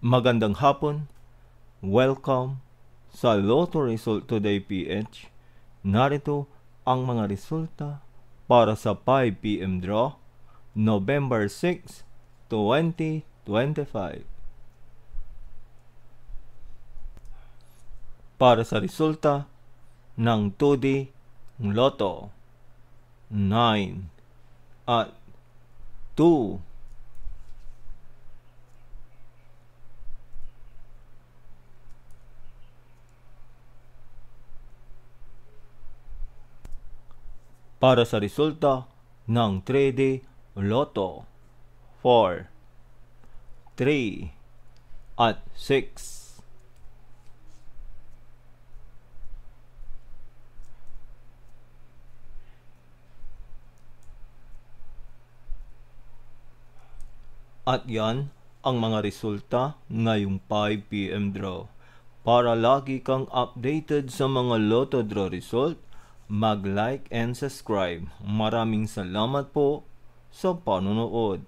Magandang hapon. Welcome sa Lotto Result Today PH. Narito ang mga resulta para sa 5 PM draw, November 6, 2025. Para sa resulta ng 2D Lotto, 9 at 2. Para sa resulta ng 3D Lotto, 4, 3, at 6. At yan ang mga resulta ngayong 5 PM draw. Para lagi kang updated sa mga Lotto draw result, mag-like and subscribe. Maraming salamat po sa panonood.